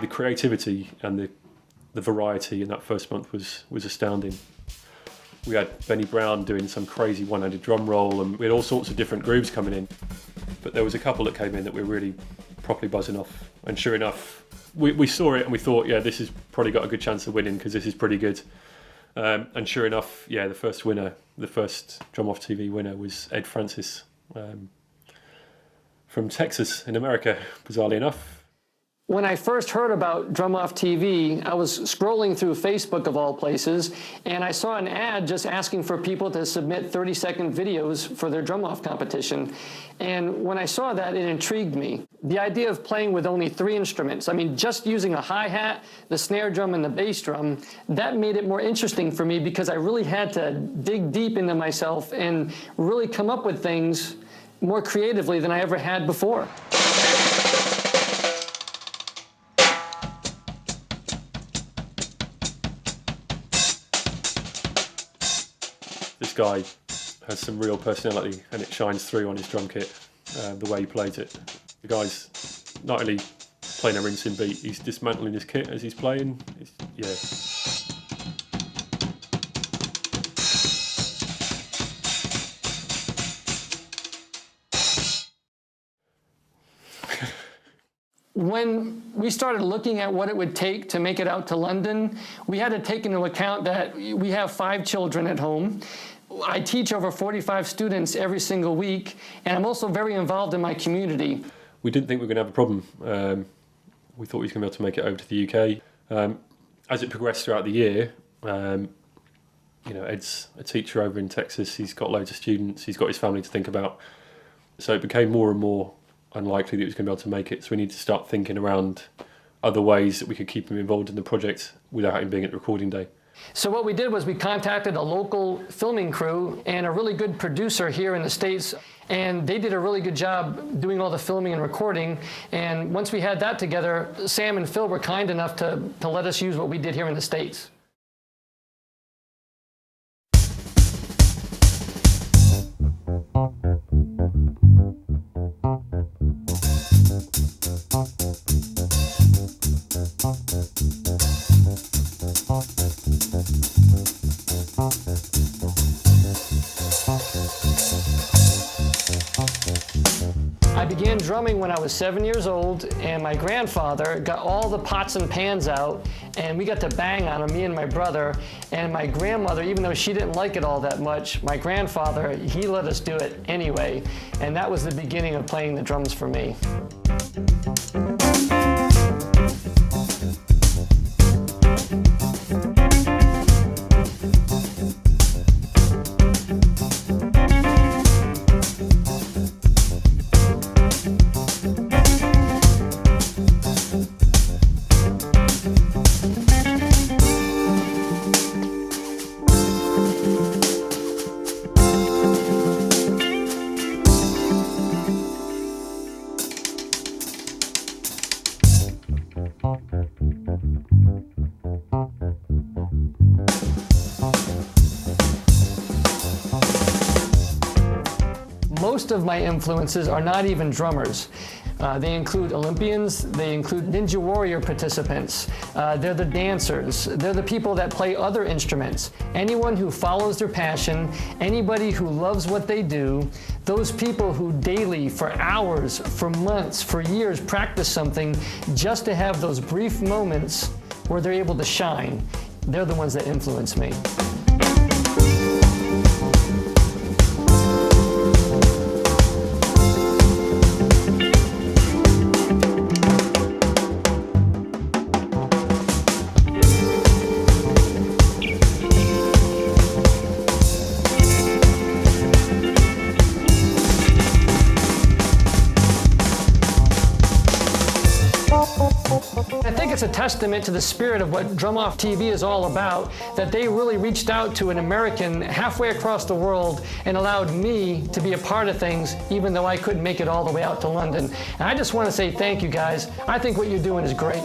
The creativity and the variety in that first month was astounding. We had Benny Brown doing some crazy one-handed drum roll, and we had all sorts of different grooves coming in. But there was a couple that came in that we were really properly buzzing off. And sure enough, we saw it and we thought, yeah, this has probably got a good chance of winning because this is pretty good. And sure enough, yeah, the first Drum Off TV winner was Ed Francis from Texas in America, bizarrely enough. When I first heard about Drum Off TV, I was scrolling through Facebook of all places, and I saw an ad just asking for people to submit 30-second videos for their drum off competition. And when I saw that, it intrigued me. The idea of playing with only 3 instruments, I mean, just using a hi-hat, the snare drum, and the bass drum, that made it more interesting for me because I really had to dig deep into myself and really come up with things more creatively than I ever had before. This guy has some real personality and it shines through on his drum kit, the way he plays it. The guy's not only playing a rinsing beat, he's dismantling his kit as he's playing. Yeah. When we started looking at what it would take to make it out to London, we had to take into account that we have 5 children at home. I teach over 45 students every single week, and I'm also very involved in my community. We didn't think we were going to have a problem. We thought we were going to be able to make it over to the UK. As it progressed throughout the year, Ed's a teacher over in Texas. He's got loads of students. He's got his family to think about. So it became more and more unlikely that he was going to be able to make it. So we need to start thinking around other ways that we could keep him involved in the project without him being at the recording day. So what we did was we contacted a local filming crew and a really good producer here in the States, and they did a really good job doing all the filming and recording. And once we had that together, Sam and Phil were kind enough to let us use what we did here in the States. I began drumming when I was 7 years old, and my grandfather got all the pots and pans out, and we got to bang on them, me and my brother. And my grandmother, even though she didn't like it all that much, my grandfather, he let us do it anyway. And that was the beginning of playing the drums for me. Most of my influences are not even drummers. They include Olympians, they include Ninja Warrior participants, they're the dancers, they're the people that play other instruments. Anyone who follows their passion, anybody who loves what they do, those people who daily, for hours, for months, for years, practice something just to have those brief moments where they're able to shine, they're the ones that influence me. I think it's a testament to the spirit of what Drum Off TV is all about, that they really reached out to an American halfway across the world and allowed me to be a part of things, even though I couldn't make it all the way out to London. And I just want to say thank you, guys. I think what you're doing is great.